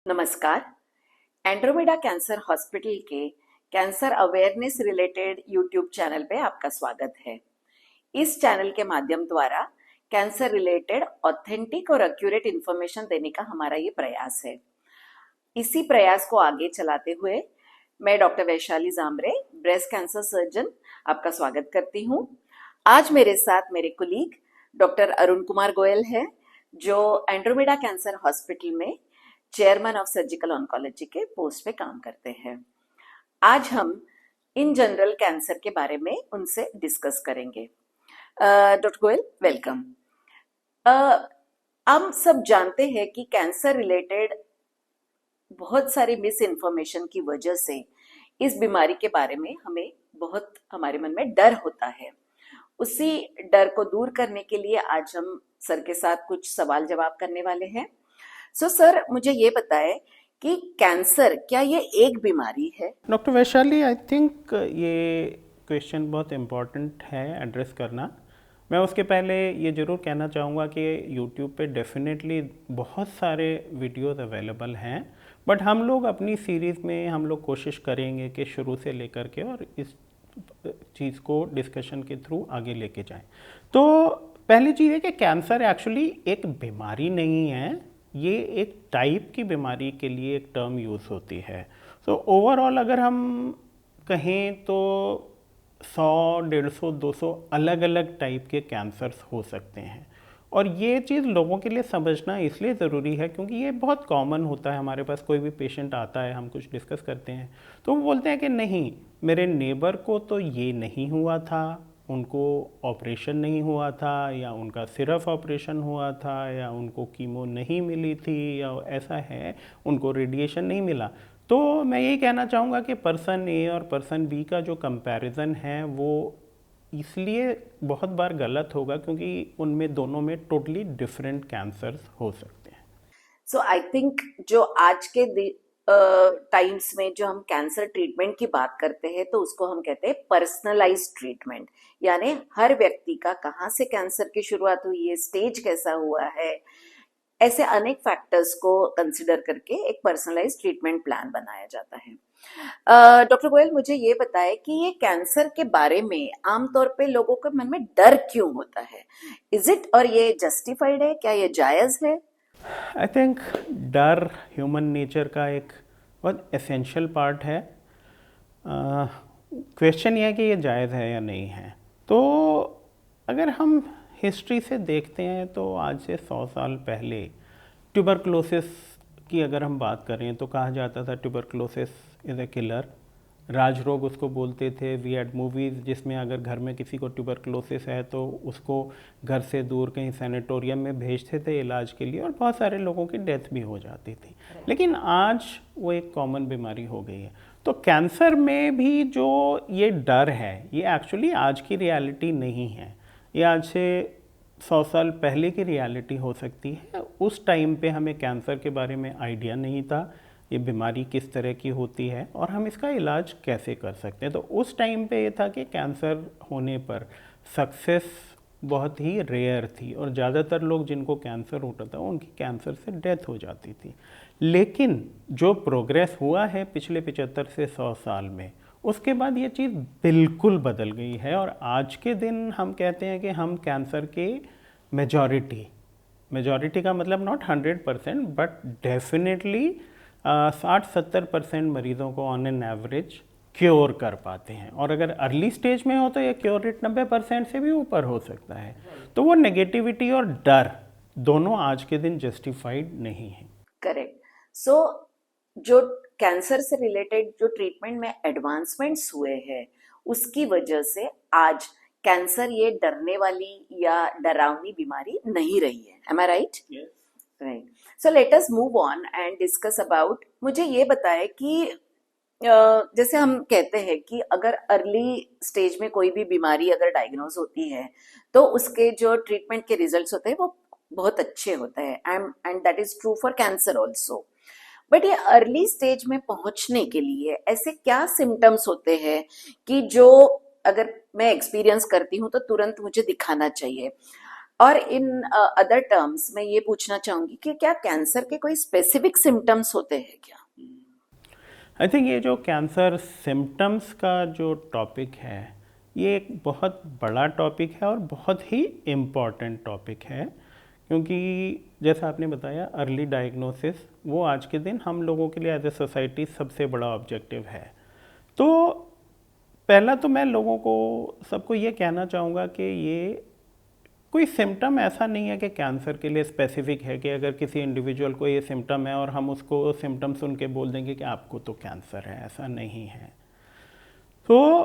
नमस्कार। Andromeda cancer hospital के cancer awareness related YouTube channel पे आपका स्वागत है। इस चैनल के माध्यम द्वारा कैंसर रिलेटेड ऑथेंटिक और एक्यूरेट इंफॉर्मेशन देने का हमारा ये प्रयास है। इसी प्रयास को आगे चलाते हुए मैं doctor Vaishali Jamre, breast cancer surgeon, आपका स्वागत करती हूँ। आज मेरे साथ मेरे कुलीग डॉक्टर अरुण कुमार गोयल है, जो एंड्रोमेडा कैंसर हॉस्पिटल में चेयरमैन ऑफ सर्जिकल ऑन्कोलॉजी के पोस्ट पे काम करते हैं। आज हम इन जनरल कैंसर के बारे में उनसे डिस्कस करेंगे। Doctor Goyal, welcome. हम सब जानते हैं कि कैंसर रिलेटेड बहुत सारी मिस इन्फॉर्मेशन की वजह से इस बीमारी के बारे में हमारे मन में डर होता है। उसी डर को दूर करने के लिए आज हम सर के साथ कुछ सवाल जवाब करने वाले हैं। सर, मुझे ये बताएं कि कैंसर क्या ये एक बीमारी है? डॉक्टर वैशाली, आई थिंक ये क्वेश्चन बहुत इम्पॉर्टेंट है एड्रेस करना। मैं उसके पहले ये ज़रूर कहना चाहूँगा कि यूट्यूब पे डेफिनेटली बहुत सारे वीडियोस अवेलेबल हैं, बट हम लोग अपनी सीरीज़ में हम लोग कोशिश करेंगे कि शुरू से लेकर के और इस चीज़ को डिस्कशन के थ्रू आगे लेके जाएं। तो पहली चीज़ है कि कैंसर एक्चुअली एक बीमारी नहीं है, ये एक टाइप की बीमारी के लिए एक टर्म यूज़ होती है। सो ओवरऑल अगर हम कहें तो 100, 150, 200 अलग अलग टाइप के कैंसर्स हो सकते हैं। और ये चीज़ लोगों के लिए समझना इसलिए ज़रूरी है क्योंकि ये बहुत कॉमन होता है। हमारे पास कोई भी पेशेंट आता है, हम कुछ डिस्कस करते हैं तो वो बोलते हैं कि नहीं, मेरे नेबर को तो ये नहीं हुआ था, उनको ऑपरेशन नहीं हुआ था, या उनका सिर्फ ऑपरेशन हुआ था, या उनको कीमो नहीं मिली थी, या ऐसा है उनको रेडिएशन नहीं मिला। तो मैं यही कहना चाहूँगा कि पर्सन ए और पर्सन बी का जो कंपैरिजन है वो इसलिए बहुत बार गलत होगा क्योंकि उनमें दोनों में टोटली डिफरेंट कैंसर्स हो सकते हैं। सो आई थिंक जो आज के टाइम्स में जो हम कैंसर ट्रीटमेंट की बात करते हैं तो उसको हम कहते हैं पर्सनलाइज्ड ट्रीटमेंट, यानी हर व्यक्ति का कहाँ से कैंसर की शुरुआत हुई है, स्टेज कैसा हुआ है, ऐसे अनेक फैक्टर्स को कंसिडर करके एक पर्सनलाइज्ड ट्रीटमेंट प्लान बनाया जाता है। डॉक्टर गोयल, मुझे ये बताएं कि ये कैंसर के बारे में आमतौर पे लोगों के मन में डर क्यों होता है? इज इट, और ये जस्टिफाइड है, क्या ये जायज है? आई थिंक डर ह्यूमन नेचर का एक बहुत एसेंशियल पार्ट है। क्वेश्चन ये है कि ये जायज़ है या नहीं है। तो अगर हम हिस्ट्री से देखते हैं तो आज से 100 साल पहले ट्यूबरक्लोसिस की अगर हम बात करें तो कहा जाता था ट्यूबरक्लोसिस इज़ ए किलर, राजरोग उसको बोलते थे। वी हैड मूवीज़ जिसमें अगर घर में किसी को ट्यूबरक्लोसिस है तो उसको घर से दूर कहीं सैनिटोरियम में भेजते थे इलाज के लिए, और बहुत सारे लोगों की डेथ भी हो जाती थी। लेकिन आज वो एक कॉमन बीमारी हो गई है। तो कैंसर में भी जो ये डर है ये एक्चुअली आज की रियलिटी नहीं है, ये आज से 100 साल पहले की रियलिटी हो सकती है। उस टाइम पे हमें कैंसर के बारे में आइडिया नहीं था, ये बीमारी किस तरह की होती है और हम इसका इलाज कैसे कर सकते हैं। तो उस टाइम पे ये था कि कैंसर होने पर सक्सेस बहुत ही रेयर थी और ज़्यादातर लोग जिनको कैंसर होता था उनकी कैंसर से डेथ हो जाती थी। लेकिन जो प्रोग्रेस हुआ है पिछले 75 से 100 साल में, उसके बाद ये चीज़ बिल्कुल बदल गई है। और आज के दिन हम कहते हैं कि हम कैंसर के मेजॉरिटी का मतलब नॉट 100% बट डेफिनेटली 60-70% मरीज़ों को ऑन एन एवरेज क्योर कर पाते हैं। और अगर अर्ली स्टेज में हो तो ये क्योर रेट 90% से भी ऊपर हो सकता है। तो वो नेगेटिविटी और डर दोनों आज के दिन जस्टिफाइड नहीं है। करेक्ट। सो जो कैंसर से रिलेटेड जो ट्रीटमेंट में एडवांसमेंट्स हुए हैं उसकी वजह से आज कैंसर ये डरने वाली या डरावनी बीमारी नहीं रही है। Am I right? Right. So let us move on and discuss about, मुझे ये बताएं कि जैसे हम कहते हैं कि अगर अर्ली स्टेज में कोई भी बीमारी अगर डायग्नोज होती है तो उसके जो ट्रीटमेंट के रिजल्ट्स होते हैं वो बहुत अच्छे होते हैं, and that is true for cancer also. But ये अर्ली स्टेज में पहुंचने के लिए ऐसे क्या सिम्टम्स होते हैं कि जो अगर मैं एक्सपीरियंस करती हूँ तो तुरंत मुझे दिखाना चाहिए? और इन अदर टर्म्स मैं ये पूछना चाहूंगी कि क्या कैंसर के कोई स्पेसिफिक सिम्टम्स होते हैं क्या? आई थिंक ये जो कैंसर सिम्टम्स का जो टॉपिक है, ये एक बहुत बड़ा टॉपिक है और बहुत ही इम्पॉर्टेंट टॉपिक है, क्योंकि जैसा आपने बताया अर्ली डायग्नोसिस वो आज के दिन हम लोगों के लिए एज ए सोसाइटी सबसे बड़ा ऑब्जेक्टिव है। तो पहला तो मैं लोगों को सबको ये कहना चाहूँगा कि ये कोई सिम्टम ऐसा नहीं है कि कैंसर के लिए स्पेसिफिक है कि अगर किसी इंडिविजुअल को ये सिम्टम है और हम उसको सिम्टम सुन के बोल देंगे कि आपको तो कैंसर है, ऐसा नहीं है। तो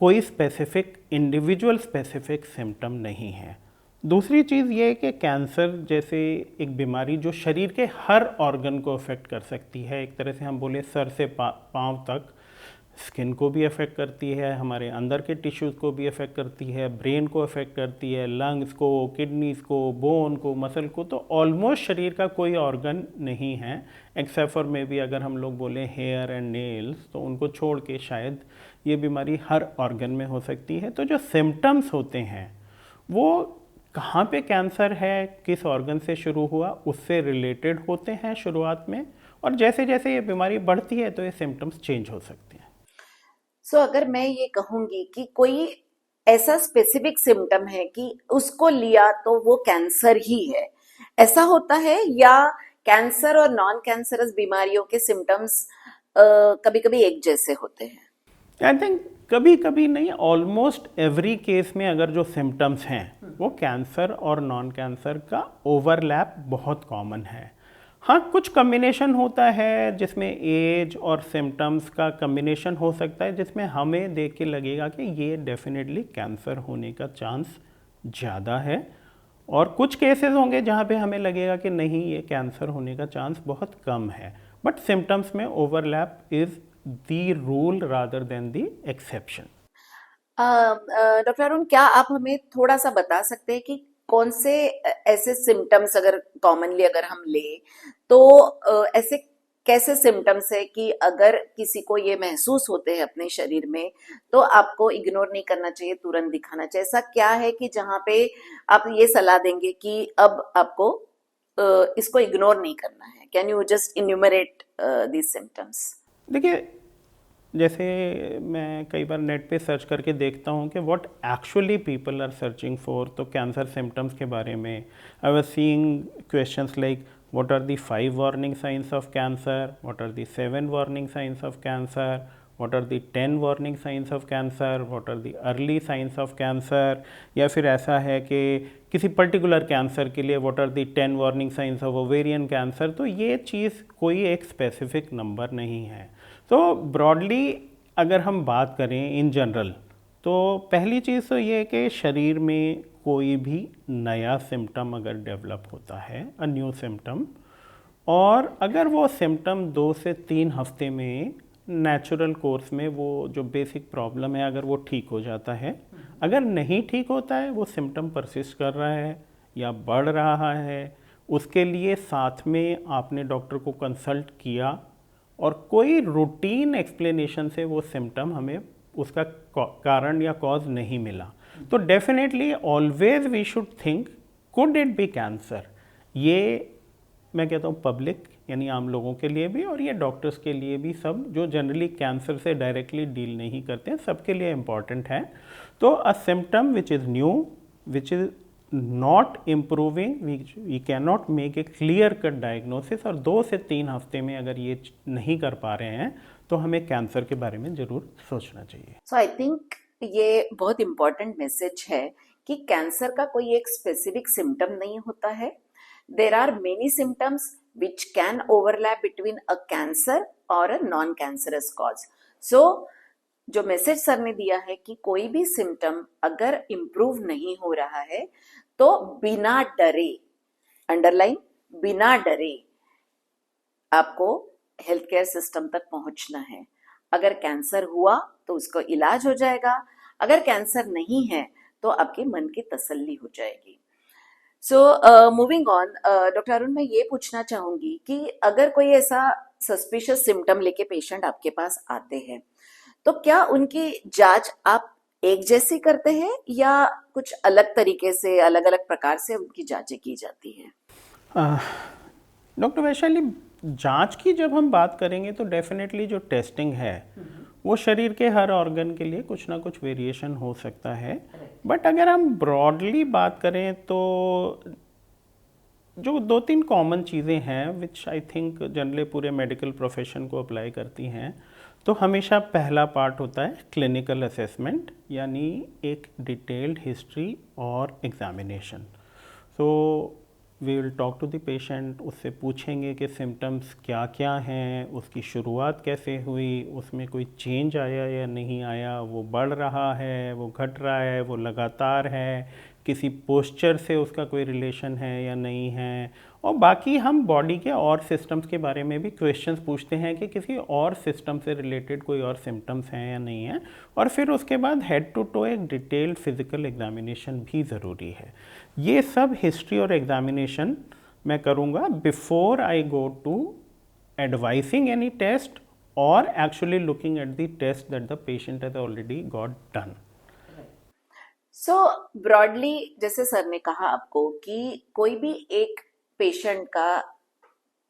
कोई स्पेसिफिक इंडिविजुअल स्पेसिफिक सिम्टम नहीं है। दूसरी चीज़ ये है कि कैंसर जैसे एक बीमारी जो शरीर के हर ऑर्गन को अफेक्ट कर सकती है, एक तरह से हम बोले सर से पाँव तक, स्किन को भी अफेक्ट करती है, हमारे अंदर के टिश्यूज़ को भी अफेक्ट करती है, ब्रेन को अफेक्ट करती है, लंग्स को, किडनीज़ को, बोन को, मसल को, तो ऑलमोस्ट शरीर का कोई ऑर्गन नहीं है एक्सेप्ट फॉर मे बी अगर हम लोग बोले हेयर एंड नेल्स, तो उनको छोड़ के शायद ये बीमारी हर ऑर्गन में हो सकती है। तो जो सिम्टम्स होते हैं वो कहाँ पे कैंसर है, किस ऑर्गन से शुरू हुआ, उससे रिलेटेड होते हैं शुरुआत में, और जैसे जैसे ये बीमारी बढ़ती है तो ये सिम्टम्स चेंज हो सकते हैं। सो अगर मैं ये कहूंगी कि कोई ऐसा स्पेसिफिक सिम्टम है कि उसको लिया तो वो कैंसर ही है, ऐसा होता है, या कैंसर और नॉन कैंसरस बीमारियों के सिम्टम्स कभी कभी एक जैसे होते हैं? आई थिंक कभी कभी नहीं, ऑलमोस्ट एवरी केस में अगर जो सिम्टम्स हैं वो कैंसर और नॉन कैंसर का ओवरलैप बहुत कॉमन है। हाँ, कुछ कम्बिनेशन होता है जिसमें एज और सिम्टम्स का कम्बिनेशन हो सकता है, जिसमें हमें देख के लगेगा कि ये डेफिनेटली कैंसर होने का चांस ज़्यादा है, और कुछ केसेस होंगे जहाँ पे हमें लगेगा कि नहीं, ये कैंसर होने का चांस बहुत कम है। बट सिम्टम्स में overlap is the rule rather than the exception. Doctor Arun, क्या आप हमें थोड़ा सा बता सकते हैं कि कौन से ऐसे सिम्टम्स अगर कॉमनली अगर हम ले तो ऐसे कैसे सिम्टम्स है कि अगर किसी को ये महसूस होते हैं अपने शरीर में तो आपको इग्नोर नहीं करना चाहिए, तुरंत दिखाना चाहिए? ऐसा क्या है कि जहाँ पे आप ये सलाह देंगे कि अब आपको इसको इग्नोर नहीं करना है? Can you just enumerate these symptoms? देखिए, जैसे मैं कई बार नेट पे सर्च करके देखता हूँ कि what actually people are searching for, तो कैंसर सिम्टम्स के बारे में I was seeing questions like what are the 5 warning signs of cancer, what are the 7 warning signs of cancer, what are the 10 warning signs of cancer, what are the early signs of cancer, या फिर ऐसा है कि किसी particular cancer के लिए what are the 10 warning signs of ovarian cancer. तो ये चीज़ कोई एक स्पेसिफिक नंबर नहीं है। तो ब्रॉडली अगर हम बात करें इन जनरल, तो पहली चीज़ तो ये है कि शरीर में कोई भी नया सिम्टम अगर डेवलप होता है, अ न्यू सिम्टम, और अगर वो सिम्टम 2 से 3 हफ्ते में नेचुरल कोर्स में वो जो बेसिक प्रॉब्लम है अगर वो ठीक हो जाता है, अगर नहीं ठीक होता है, वो सिम्टम परसिस्ट कर रहा है या बढ़ रहा है, उसके लिए साथ में आपने डॉक्टर को कंसल्ट किया और कोई रूटीन एक्सप्लेनेशन से वो सिम्टम हमें उसका कारण या कॉज नहीं मिला, तो definitely always we should think could it be cancer. ये मैं कहता हूँ पब्लिक यानी आम लोगों के लिए भी, और ये डॉक्टर्स के लिए भी, सब जो जनरली कैंसर से डायरेक्टली डील नहीं करते हैं, सबके लिए इम्पॉर्टेंट है। तो a symptom which is new, which is not improving, we can not make a clear cut diagnosis, और 2 से 3 हफ्ते में अगर ये नहीं कर पा रहे हैं तो हमें कैंसर के बारे में ज़रूर सोचना चाहिए। सो आई थिंक ये बहुत इंपॉर्टेंट मैसेज है कि कैंसर का कोई एक स्पेसिफिक सिम्टम नहीं होता है। There are many symptoms which can overlap between a cancer और a non cancerous cause. So जो मैसेज सर ने दिया है कि कोई भी सिम्टम अगर इम्प्रूव नहीं हो रहा है तो बिना डरे, अंडरलाइन, बिना डरे आपको हेल्थ केयर सिस्टम तक पहुंचना है। अगर कैंसर हुआ तो उसका इलाज हो जाएगा, अगर कैंसर नहीं है तो आपके मन की तसल्ली हो जाएगी। So moving on, doctor Arun, मैं ये पूछना चाहूंगी कि अगर कोई ऐसा सस्पिशियस सिम्टम लेके पेशेंट आपके पास आते हैं तो क्या उनकी जांच आप एक जैसी करते हैं या कुछ अलग तरीके से, अलग अलग प्रकार से उनकी जांचें की जाती है? डॉक्टर वैशाली, जांच की जब हम बात करेंगे तो डेफिनेटली जो टेस्टिंग है वो शरीर के हर ऑर्गन के लिए कुछ ना कुछ वेरिएशन हो सकता है। बट अगर हम ब्रॉडली बात करें तो जो 2-3 कॉमन चीज़ें हैं विच आई थिंक जनरली पूरे मेडिकल प्रोफेशन को अप्लाई करती हैं, तो हमेशा पहला पार्ट होता है क्लिनिकल असेसमेंट, यानी एक डिटेल्ड हिस्ट्री और examination. So we will talk to the patient, उससे पूछेंगे कि सिम्टम्स क्या क्या हैं, उसकी शुरुआत कैसे हुई, उसमें कोई चेंज आया या नहीं आया, वो बढ़ रहा है, वो घट रहा है, वो लगातार है, किसी पोस्चर से उसका कोई रिलेशन है या नहीं है। और बाकी हम बॉडी के और सिस्टम्स के बारे में भी क्वेश्चंस पूछते हैं कि किसी और सिस्टम से रिलेटेड कोई और सिम्टम्स हैं या नहीं है। और फिर उसके बाद हेड टू टो एक डिटेल्ड फिजिकल एग्जामिनेशन भी ज़रूरी है। ये सब हिस्ट्री और एग्जामिनेशन मैं करूँगा before I go to advising any test और actually looking at the test that the patient has already got done. So broadly जैसे सर ने कहा आपको कि कोई भी एक पेशेंट का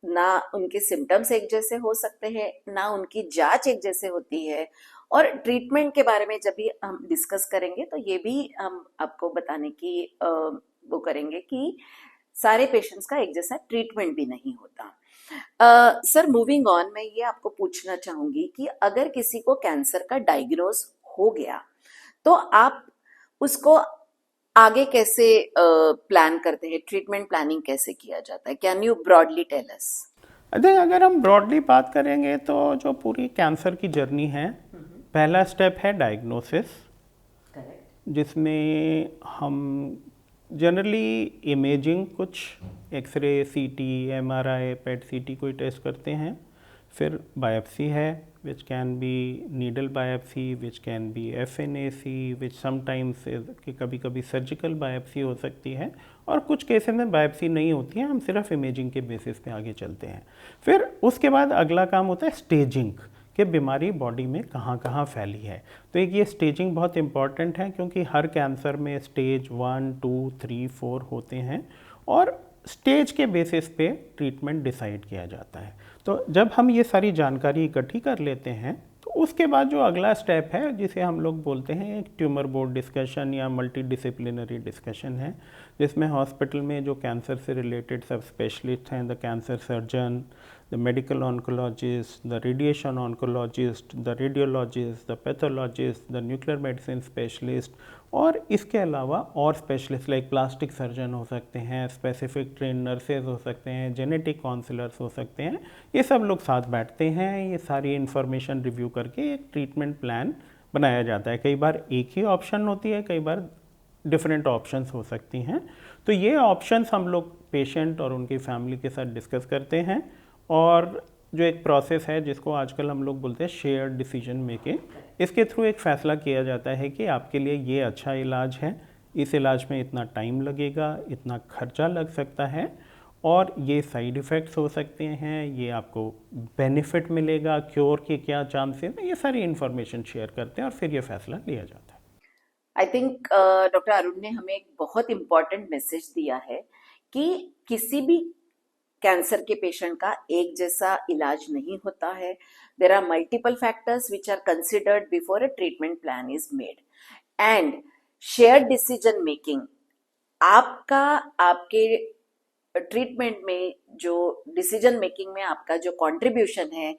ना उनके सिम्टम्स एक जैसे हो सकते हैं, ना उनकी जांच एक जैसे होती है, और ट्रीटमेंट के बारे में जब भी हम डिस्कस करेंगे तो ये भी हम आपको बताने की वो करेंगे कि सारे पेशेंट्स का एक जैसा ट्रीटमेंट भी नहीं होता। सर मूविंग ऑन, मैं ये आपको पूछना चाहूंगी कि अगर किसी को कैंसर का डायग्नोज हो गया तो आप उसको आगे कैसे प्लान करते हैं, ट्रीटमेंट प्लानिंग कैसे किया जाता है? Can you broadly tell us? I think अगर हम ब्रॉडली बात करेंगे तो जो पूरी कैंसर की जर्नी है, पहला स्टेप है डायग्नोसिस, जिसमें हम जनरली इमेजिंग कुछ एक्सरे, सीटी, एमआरआई, पेट सीटी कोई टेस्ट करते हैं। फिर बायोप्सी है which can be needle biopsy, which can be FNAC, which sometimes कि कभी कभी सर्जिकल बायोप्सी हो सकती है, और कुछ केसेस में बायोप्सी नहीं होती है, हम सिर्फ इमेजिंग के बेसिस पे आगे चलते हैं। फिर उसके बाद अगला काम होता है स्टेजिंग, कि बीमारी बॉडी में कहाँ कहाँ फैली है। तो एक ये स्टेजिंग बहुत इंपॉर्टेंट है क्योंकि हर कैंसर में स्टेज 1, 2, 3, 4 होते हैं और स्टेज के बेसिस पे ट्रीटमेंट डिसाइड किया जाता है। तो जब हम ये सारी जानकारी इकट्ठी कर लेते हैं तो उसके बाद जो अगला स्टेप है, जिसे हम लोग बोलते हैं एक ट्यूमर बोर्ड डिस्कशन या मल्टी डिसिप्लिनरी डिस्कशन है, जिसमें हॉस्पिटल में जो कैंसर से रिलेटेड सब स्पेशलिस्ट हैं, the cancer surgeon, the medical oncologist, the radiation oncologist, the radiologist, the pathologist, the nuclear medicine specialist, और इसके अलावा और स्पेशलिस्ट लाइक प्लास्टिक सर्जन हो सकते हैं, स्पेसिफिक ट्रेन नर्सेज हो सकते हैं, जेनेटिक काउंसलर्स हो सकते हैं। ये सब लोग साथ बैठते हैं, ये सारी इन्फॉर्मेशन रिव्यू करके एक ट्रीटमेंट प्लान बनाया जाता है। कई बार एक ही ऑप्शन होती है, कई बार डिफरेंट ऑप्शंस हो सकती हैं। तो ये ऑप्शंस हम लोग पेशेंट और उनकी फैमिली के साथ डिस्कस करते हैं, और जो एक प्रोसेस है जिसको आजकल हम लोग बोलते हैं शेयर्ड डिसीजन मेकिंग, इसके थ्रू एक फ़ैसला किया जाता है कि आपके लिए ये अच्छा इलाज है, इस इलाज में इतना टाइम लगेगा, इतना खर्चा लग सकता है, और ये साइड इफ़ेक्ट्स हो सकते हैं, ये आपको बेनिफिट मिलेगा, क्योर के क्या चांसेस हैं, ये सारी इन्फॉर्मेशन शेयर करते हैं और फिर ये फैसला लिया जाता है। आई थिंक डॉक्टर अरुण ने हमें एक बहुत इंपॉर्टेंट मैसेज दिया है कि किसी भी कैंसर के पेशेंट का एक जैसा इलाज नहीं होता है। There are multiple factors which are considered before a treatment plan is made, and shared decision making आपका आपके ट्रीटमेंट में जो डिसीजन मेकिंग में आपका जो कंट्रीब्यूशन है,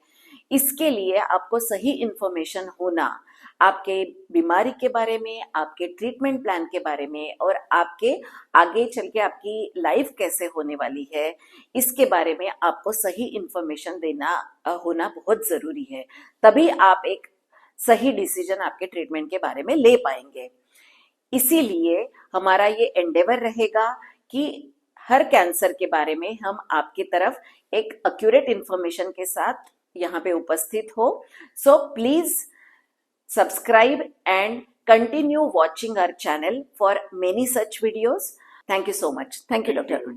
इसके लिए आपको सही इंफॉर्मेशन होना आपके बीमारी के बारे में, आपके ट्रीटमेंट प्लान के बारे में, और आपके आगे चल के आपकी लाइफ कैसे होने वाली है, इसके बारे में आपको सही इंफॉर्मेशन देना होना बहुत जरूरी है। तभी आप एक सही डिसीजन आपके ट्रीटमेंट के बारे में ले पाएंगे। इसीलिए हमारा ये एंडेवर रहेगा कि हर कैंसर के बारे में हम आपकी तरफ एक एक्यूरेट इंफॉर्मेशन के साथ यहाँ पे उपस्थित हो। So please subscribe and continue watching our channel for many such videos. Thank you so much. Thank you, Dr. Arun.